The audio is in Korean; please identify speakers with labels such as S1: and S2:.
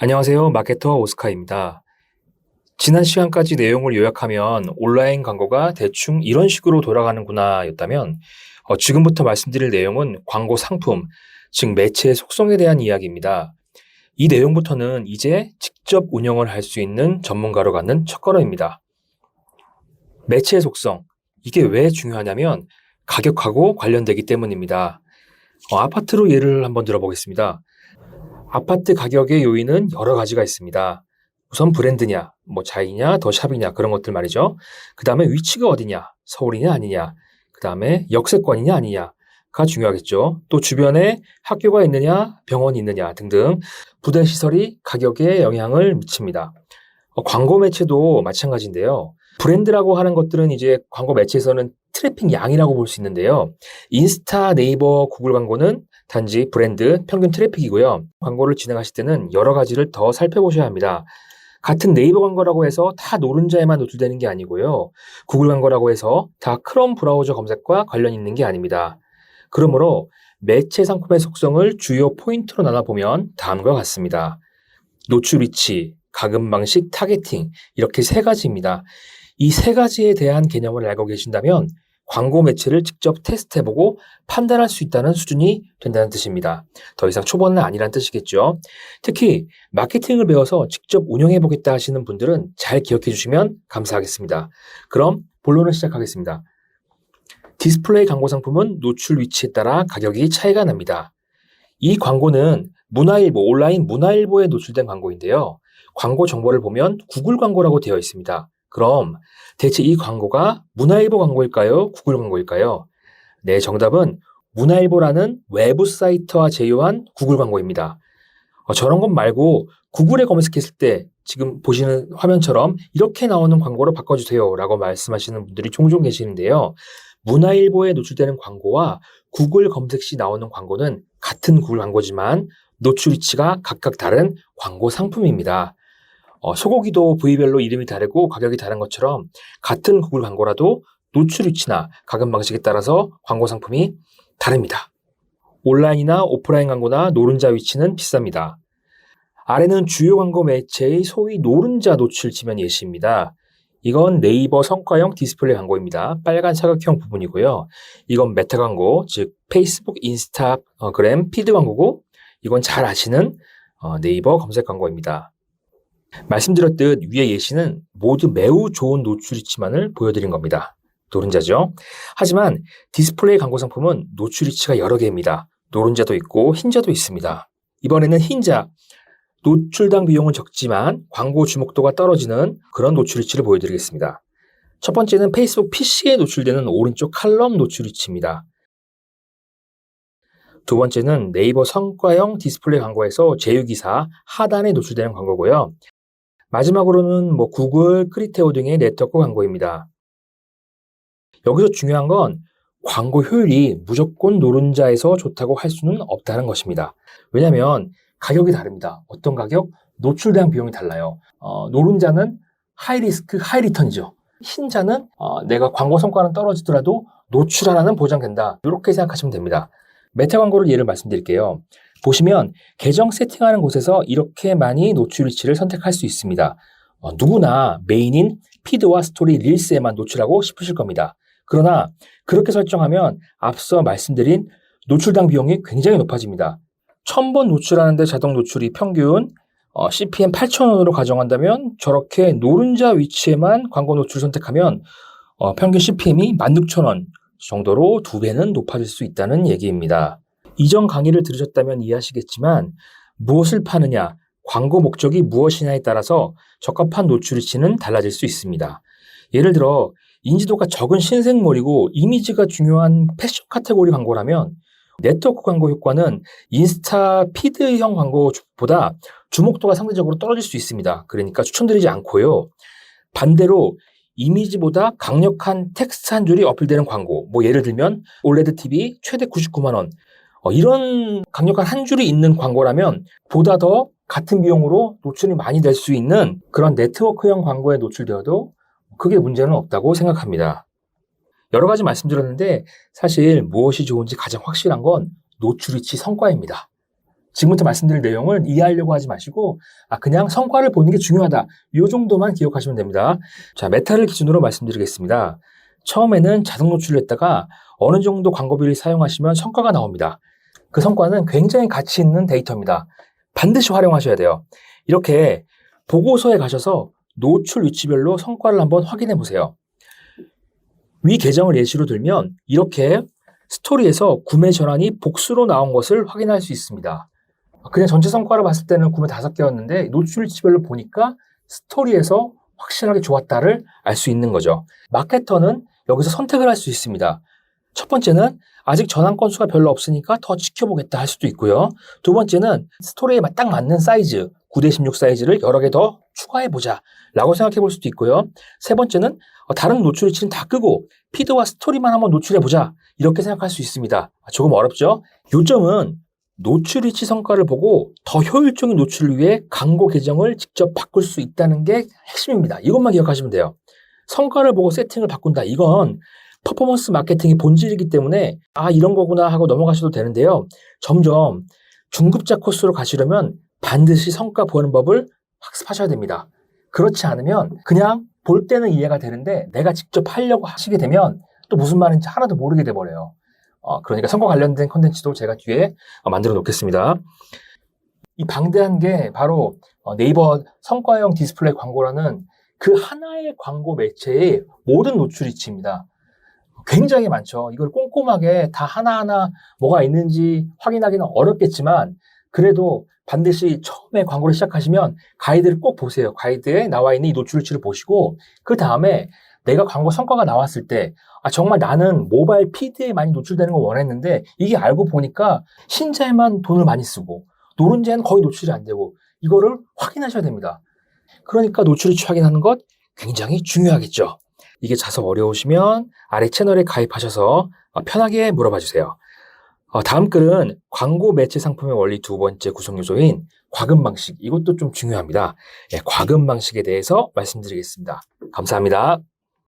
S1: 안녕하세요. 마케터 오스카입니다. 지난 시간까지 내용을 요약하면 온라인 광고가 대충 이런 식으로 돌아가는구나 였다면 지금부터 말씀드릴 내용은 광고 상품, 즉 매체의 속성에 대한 이야기입니다. 이 내용부터는 이제 직접 운영을 할 수 있는 전문가로 갖는 첫걸음입니다. 매체의 속성, 이게 왜 중요하냐면 가격하고 관련되기 때문입니다. 아파트로 예를 한번 들어보겠습니다. 아파트 가격의 요인은 여러 가지가 있습니다. 우선 브랜드냐, 자이냐, 더샵이냐 그런 것들 말이죠. 그 다음에 위치가 어디냐, 서울이냐 아니냐, 그 다음에 역세권이냐 아니냐가 중요하겠죠. 또 주변에 학교가 있느냐, 병원이 있느냐 등등 부대 시설이 가격에 영향을 미칩니다. 광고 매체도 마찬가지인데요. 브랜드라고 하는 것들은 이제 광고 매체에서는 트래픽 양이라고 볼 수 있는데요. 인스타, 네이버, 구글 광고는 단지 브랜드 평균 트래픽이고요. 광고를 진행하실 때는 여러 가지를 더 살펴보셔야 합니다. 같은 네이버 광고라고 해서 다 노른자에만 노출되는 게 아니고요. 구글 광고라고 해서 다 크롬 브라우저 검색과 관련 있는 게 아닙니다. 그러므로 매체 상품의 속성을 주요 포인트로 나눠보면 다음과 같습니다. 노출 위치, 가금 방식, 타겟팅 이렇게 세 가지입니다. 이 세 가지에 대한 개념을 알고 계신다면 광고 매체를 직접 테스트해보고 판단할 수 있다는 수준이 된다는 뜻입니다. 더 이상 초보는 아니란 뜻이겠죠. 특히 마케팅을 배워서 직접 운영해보겠다 하시는 분들은 잘 기억해 주시면 감사하겠습니다. 그럼 본론을 시작하겠습니다. 디스플레이 광고 상품은 노출 위치에 따라 가격이 차이가 납니다. 이 광고는 문화일보, 온라인 문화일보에 노출된 광고인데요. 광고 정보를 보면 구글 광고라고 되어 있습니다. 그럼 대체 이 광고가 문화일보 광고일까요? 구글 광고일까요? 네, 정답은 문화일보라는 외부 사이트와 제휴한 구글 광고입니다. 저런 것 말고 구글에 검색했을 때 지금 보시는 화면처럼 이렇게 나오는 광고로 바꿔주세요 라고 말씀하시는 분들이 종종 계시는데요. 문화일보에 노출되는 광고와 구글 검색 시 나오는 광고는 같은 구글 광고지만 노출 위치가 각각 다른 광고 상품입니다. 소고기도 부위별로 이름이 다르고 가격이 다른 것처럼 같은 구글 광고라도 노출 위치나 가금 방식에 따라서 광고 상품이 다릅니다. 온라인이나 오프라인 광고나 노른자 위치는 비쌉니다. 아래는 주요 광고 매체의 소위 노른자 노출 지면 예시입니다. 이건 네이버 성과형 디스플레이 광고입니다. 빨간 사각형 부분이고요. 이건 메타 광고, 즉 페이스북, 인스타그램, 피드 광고고 이건 잘 아시는 네이버 검색 광고입니다. 말씀드렸듯 위의 예시는 모두 매우 좋은 노출 위치만을 보여드린 겁니다. 노른자죠. 하지만 디스플레이 광고 상품은 노출 위치가 여러 개입니다. 노른자도 있고 흰자도 있습니다. 이번에는 흰자, 노출당 비용은 적지만 광고 주목도가 떨어지는 그런 노출 위치를 보여드리겠습니다. 첫 번째는 페이스북 PC에 노출되는 오른쪽 칼럼 노출 위치입니다. 두 번째는 네이버 성과형 디스플레이 광고에서 제휴기사 하단에 노출되는 광고고요. 마지막으로는 구글, 크리테오 등의 네트워크 광고입니다. 여기서 중요한 건 광고 효율이 무조건 노른자에서 좋다고 할 수는 없다는 것입니다. 왜냐하면 가격이 다릅니다. 어떤 가격? 노출대한 비용이 달라요. 노른자는 하이 리스크, 하이 리턴이죠. 흰자는 내가 광고 성과는 떨어지더라도 노출 하나는 보장된다. 이렇게 생각하시면 됩니다. 메타 광고를 예를 말씀드릴게요. 보시면 계정 세팅하는 곳에서 이렇게 많이 노출 위치를 선택할 수 있습니다. 누구나 메인인 피드와 스토리, 릴스에만 노출하고 싶으실 겁니다. 그러나 그렇게 설정하면 앞서 말씀드린 노출당 비용이 굉장히 높아집니다. 1000번 노출하는데 자동 노출이 평균 CPM 8,000원으로 가정한다면 저렇게 노른자 위치에만 광고 노출 선택하면 평균 CPM이 16,000원 정도로 2배는 높아질 수 있다는 얘기입니다. 이전 강의를 들으셨다면 이해하시겠지만 무엇을 파느냐, 광고 목적이 무엇이냐에 따라서 적합한 노출 위치는 달라질 수 있습니다. 예를 들어 인지도가 적은 신생몰이고 이미지가 중요한 패션 카테고리 광고라면 네트워크 광고 효과는 인스타 피드형 광고보다 주목도가 상대적으로 떨어질 수 있습니다. 그러니까 추천드리지 않고요. 반대로 이미지보다 강력한 텍스트 한 줄이 어필되는 광고, 예를 들면 올레드 TV 최대 99만 원 이런 강력한 한 줄이 있는 광고라면 보다 더 같은 비용으로 노출이 많이 될 수 있는 그런 네트워크형 광고에 노출되어도 크게 문제는 없다고 생각합니다. 여러 가지 말씀드렸는데 사실 무엇이 좋은지 가장 확실한 건 노출 위치 성과입니다. 지금부터 말씀드릴 내용을 이해하려고 하지 마시고 그냥 성과를 보는 게 중요하다. 이 정도만 기억하시면 됩니다. 자, 메타를 기준으로 말씀드리겠습니다. 처음에는 자동 노출을 했다가 어느 정도 광고비를 사용하시면 성과가 나옵니다. 그 성과는 굉장히 가치 있는 데이터입니다. 반드시 활용하셔야 돼요. 이렇게 보고서에 가셔서 노출 위치별로 성과를 한번 확인해 보세요. 위 계정을 예시로 들면 이렇게 스토리에서 구매 전환이 복수로 나온 것을 확인할 수 있습니다. 그냥 전체 성과를 봤을 때는 구매 5개였는데 노출 위치별로 보니까 스토리에서 확실하게 좋았다를 알 수 있는 거죠. 마케터는 여기서 선택을 할 수 있습니다. 첫 번째는 아직 전환 건수가 별로 없으니까 더 지켜보겠다 할 수도 있고요. 두 번째는 스토리에 딱 맞는 사이즈, 9:16 사이즈를 여러 개 더 추가해보자 라고 생각해 볼 수도 있고요. 세 번째는 다른 노출 위치는 다 끄고 피드와 스토리만 한번 노출해보자 이렇게 생각할 수 있습니다. 조금 어렵죠? 요점은 노출 위치 성과를 보고 더 효율적인 노출을 위해 광고 계정을 직접 바꿀 수 있다는 게 핵심입니다. 이것만 기억하시면 돼요. 성과를 보고 세팅을 바꾼다. 이건 퍼포먼스 마케팅의 본질이기 때문에 이런 거구나 하고 넘어가셔도 되는데요. 점점 중급자 코스로 가시려면 반드시 성과 보는 법을 학습하셔야 됩니다. 그렇지 않으면 그냥 볼 때는 이해가 되는데 내가 직접 하려고 하시게 되면 또 무슨 말인지 하나도 모르게 돼버려요. 그러니까 성과 관련된 컨텐츠도 제가 뒤에 만들어 놓겠습니다. 이 방대한 게 바로 네이버 성과형 디스플레이 광고라는 그 하나의 광고 매체의 모든 노출 위치입니다. 굉장히 많죠. 이걸 꼼꼼하게 다 하나하나 뭐가 있는지 확인하기는 어렵겠지만 그래도 반드시 처음에 광고를 시작하시면 가이드를 꼭 보세요. 가이드에 나와 있는 이 노출 위치를 보시고 그 다음에 내가 광고 성과가 나왔을 때 정말 나는 모바일 피드에 많이 노출되는 걸 원했는데 이게 알고 보니까 흰자에만 돈을 많이 쓰고 노른자에는 거의 노출이 안 되고 이거를 확인하셔야 됩니다. 그러니까 노출 위치 확인하는 것 굉장히 중요하겠죠. 이게 자서 어려우시면 아래 채널에 가입하셔서 편하게 물어봐 주세요. 다음 글은 광고 매체 상품의 원리 두 번째 구성 요소인 과금 방식. 이것도 좀 중요합니다. 과금 방식에 대해서 말씀드리겠습니다. 감사합니다.